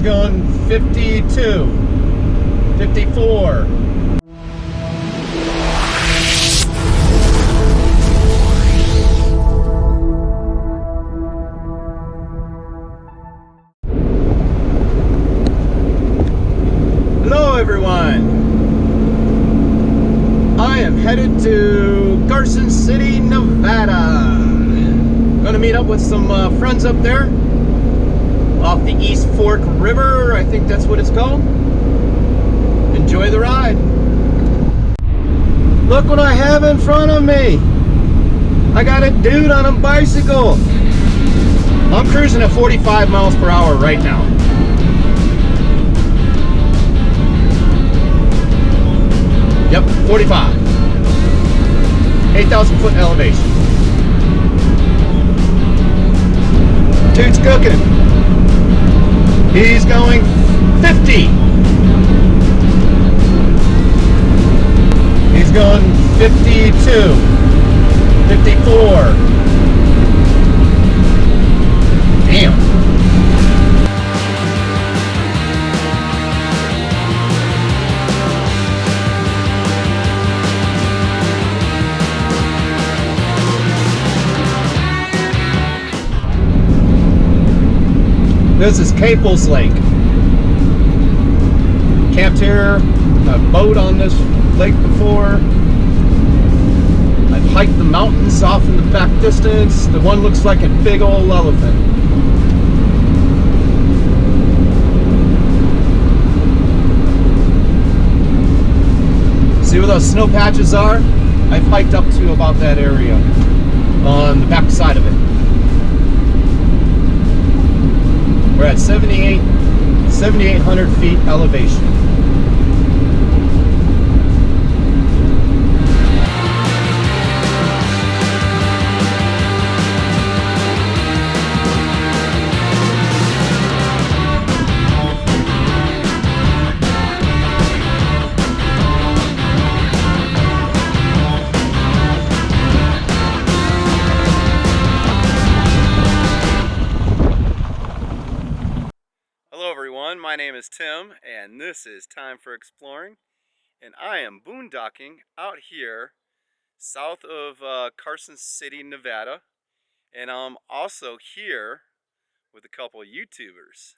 He's going 52, 54. Hello everyone. I am headed to Carson City, Nevada. Going to meet up with some friends up there off the East Fork River. I think that's what it's called. Enjoy the ride. Look what I have in front of me. I got a dude on a bicycle. I'm cruising at 45 miles per hour right now. Yep, 45. 8,000 foot elevation. Dude's cooking. He's going 50. He's going 52. 54. Damn. This is Caples Lake. Camped here, a boat on this lake before. I've hiked the mountains off in the back distance. The one looks like a big old elephant. See where those snow patches are? I've hiked up to about that area on the back side of it. We're at 7,800 feet elevation. My name is Tim, and this is Time for Exploring, and I am boondocking out here south of Carson City, Nevada, and I'm also here with a couple YouTubers,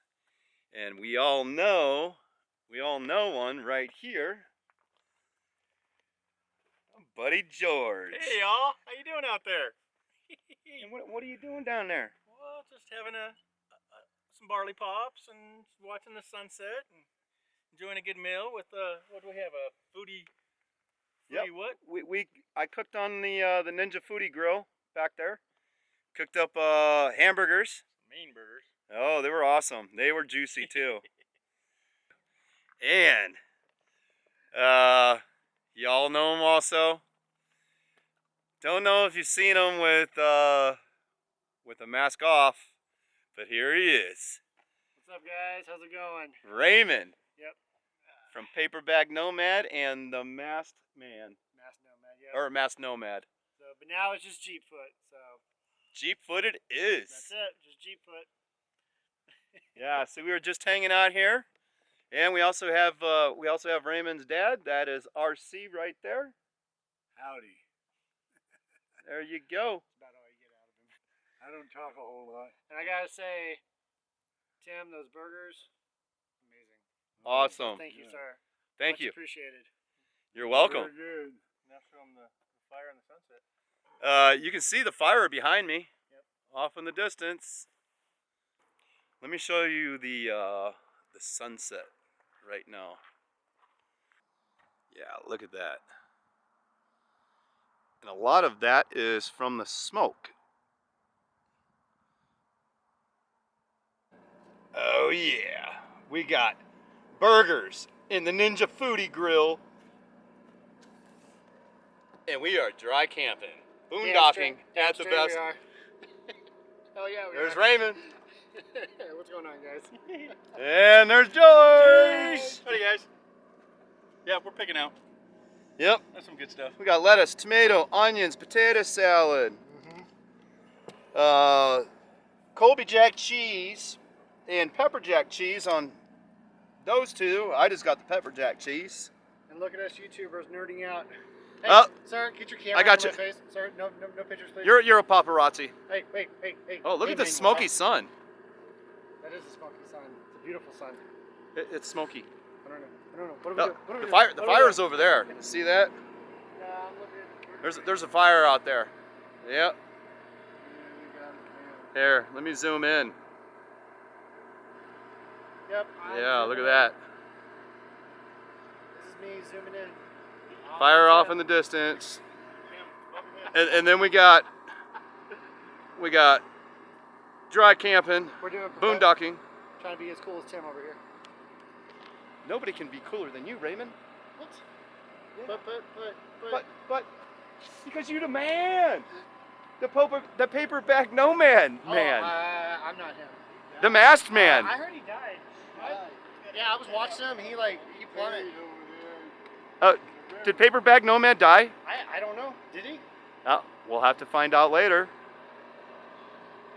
and we all know one right here, Buddy George. Hey y'all, how you doing out there? And what are you doing down there? Well, just having some barley pops and watching the sunset and enjoying a good meal with what do we have, a foodie Yep. What? I cooked on the Ninja Foodie grill back there. Cooked up hamburgers. Mean burgers. Oh, they were awesome. They were juicy too. And y'all know him also. Don't know if you've seen him with a mask off. But here he is. What's up, guys? How's it going? Raymond. Yep. From Paperback Nomad and the Masked Man. Masked Nomad, yep. Or Masked Nomad. So, but now it's just Jeepfoot, so. Jeepfoot it is. That's it, just Jeepfoot. Yeah, so we were just hanging out here. And we also have Raymond's dad. That is RC right there. Howdy. There you go. I don't talk a whole lot. And I gotta say, Tim, those burgers, amazing. Awesome. Thank you, sir. Thank Much you. appreciated. You're welcome. Very good. Now show them the fire and the sunset. You can see the fire behind me. Yep. Off in the distance. Let me show you the sunset right now. Yeah, look at that. And a lot of that is from the smoke. Oh yeah, we got burgers in the Ninja Foodie grill, and we are dry camping, boondocking at the best. We are. Oh yeah, we There's are. Raymond. What's going on, guys? And there's George. Howdy, guys. Yeah, we're picking out. Yep. That's some good stuff. We got lettuce, tomato, onions, potato salad, Colby Jack cheese, and pepper jack cheese on those two. I just got the pepper jack cheese. And look at us YouTubers nerding out. Hey, Oh, sir, get your camera I got out of you. my face. Sir, no pictures, please. You're a paparazzi. Hey. Oh, look Hey, at the man, smoky wow. sun. That is a smoky sun. It's a beautiful sun. It's smoky. I don't know. What do we No, do? What do we the do? the fire's over there. See that? Yeah, I'm looking. There's a fire out there. Yep. Yeah, we got it, man. Here, let me zoom in. Yep. Yeah, look at that. This is me zooming in. Fire off in the distance. And then we got dry camping, We're doing boondocking. Trying to be as cool as Tim over here. Nobody can be cooler than you, Raymond. What? Yeah. But. But because you're the man. The paperback no man. Oh, I'm not him. The masked man. I heard he died. What? Yeah, I was watching him. He plummeted. Did paperback no man die? I don't know. Did he? Oh, we'll have to find out later.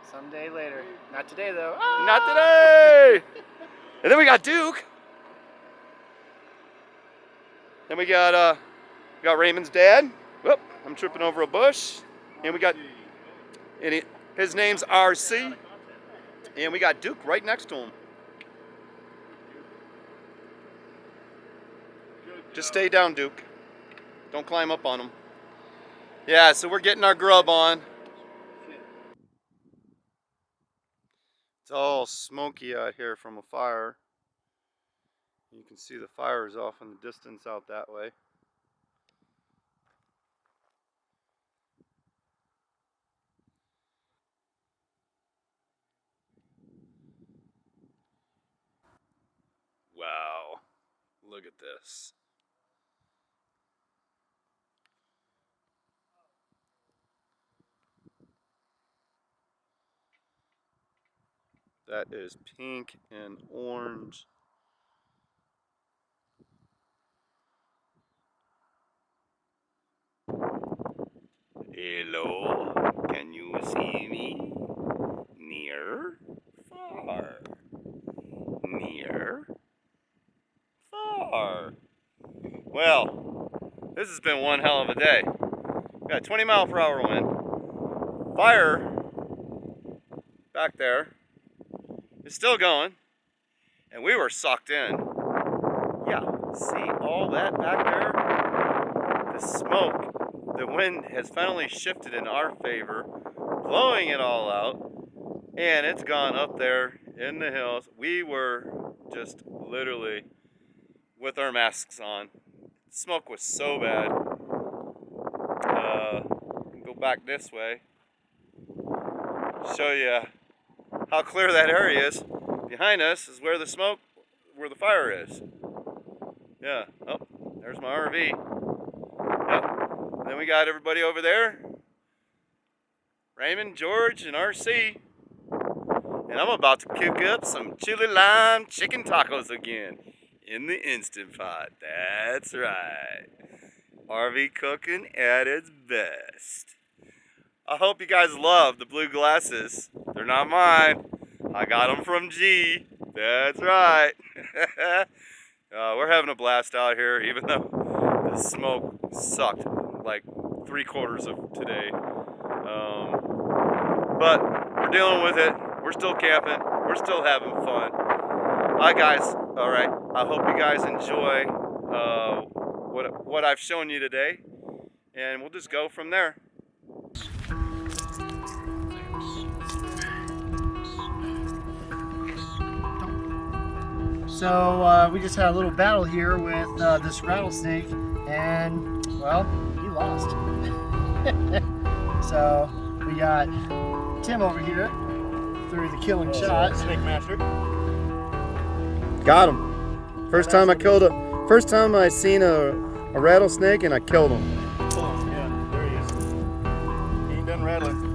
Someday later. Not today though. Not today. And then we got Duke. Then we got Raymond's dad. Whoop, I'm tripping over a bush. And we got his name's RC. And we got Duke right next to him. Just stay down, Duke. Don't climb up on him. Yeah, so we're getting our grub on. It's all smoky out here from a fire. You can see the fire is off in the distance out that way. Wow, look at this. That is pink and orange. Hello, can you see me? Near, far. Near, far. Well, this has been one hell of a day. We got 20-mile-per-hour wind. Fire back there. It's still going, and we were sucked in. Yeah, see all that back there? The smoke, the wind has finally shifted in our favor, blowing it all out, and it's gone up there in the hills. We were just literally with our masks on. The smoke was so bad. Go back this way, show you how clear that area is. Behind us is where the fire is. Yeah, oh, there's my RV. Yep, and then we got everybody over there. Raymond, George, and RC. And I'm about to cook up some chili lime chicken tacos again in the Instant Pot. That's right. RV cooking at its best. I hope you guys love the blue glasses. They're not mine. I got them from G. That's right. We're having a blast out here, even though the smoke sucked like 3/4 of today. But we're dealing with it. We're still camping. We're still having fun. Hi guys. All right. I hope you guys enjoy what I've shown you today, and we'll just go from there. So we just had a little battle here with this rattlesnake, and well, he lost. So we got Tim over here threw the killing shot. Snake master. Got him. First time I seen a rattlesnake, and I killed him. Oh, yeah, there he is. He ain't done rattling.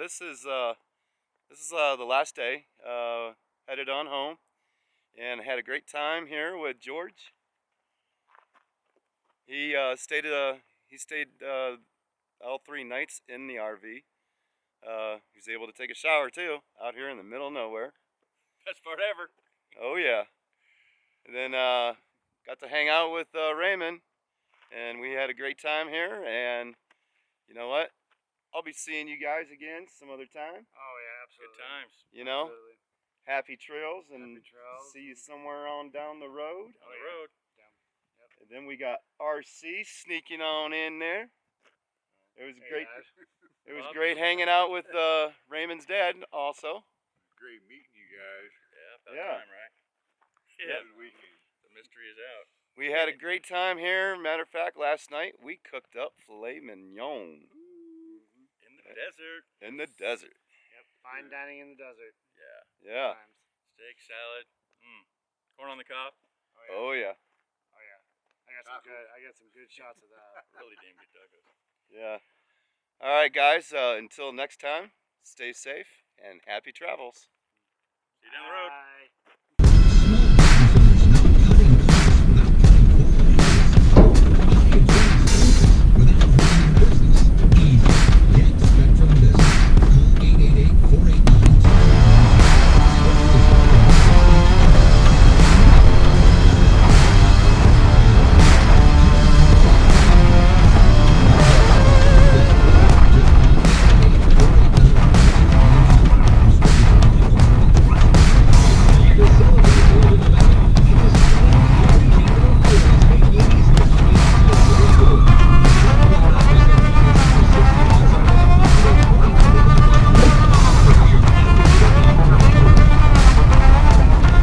this is the last day. Headed on home, and had a great time here with George. He stayed all 3 nights in the RV. He was able to take a shower too out here in the middle of nowhere. Best part ever. Oh yeah. And then got to hang out with Raymond, and we had a great time here. And you know what? I'll be seeing you guys again some other time. Oh yeah, absolutely. Good times. You know, Absolutely. happy trails, and Happy trails. see you somewhere on down the road. On the road. And then we got RC sneaking on in there. It was great. It was great hanging out with Raymond's dad also. Great meeting you guys. Yeah, about Yeah. time, right? Yeah. Good weekend. The mystery is out. We had a great time here. Matter of fact, last night we cooked up filet mignon In the desert. in the desert. Yep. Fine dining in the desert. Yeah. Yeah. Times. Steak, salad. Corn on the cob. Oh yeah. Oh yeah. I got some good shots of that. Really damn good tacos. Yeah. All right, guys. Until next time, stay safe and happy travels. See you down the road. Bye.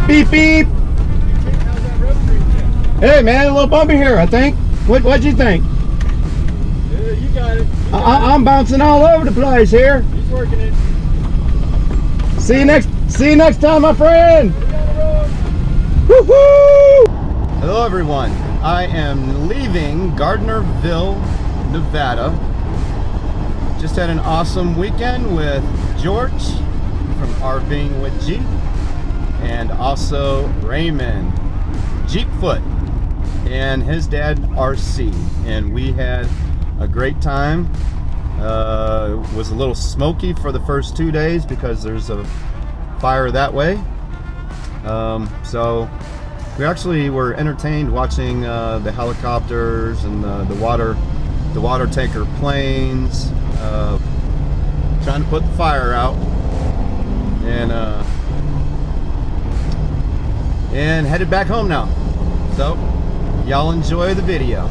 Beep beep. Hey man, a little bumpy here, I think. What'd you think? Yeah, you got it. I'm bouncing all over the place here. He's working it. See you next time, my friend. Woohoo! Hello everyone. I am leaving Gardnerville, Nevada. Just had an awesome weekend with George from RvingwithG, and also Raymond, Jeepfoot, and his dad RC, and we had a great time. It was a little smoky for the first 2 days because there's a fire that way. So we actually were entertained watching the helicopters and the water tanker planes, trying to put the fire out, and headed back home now. So y'all enjoy the video.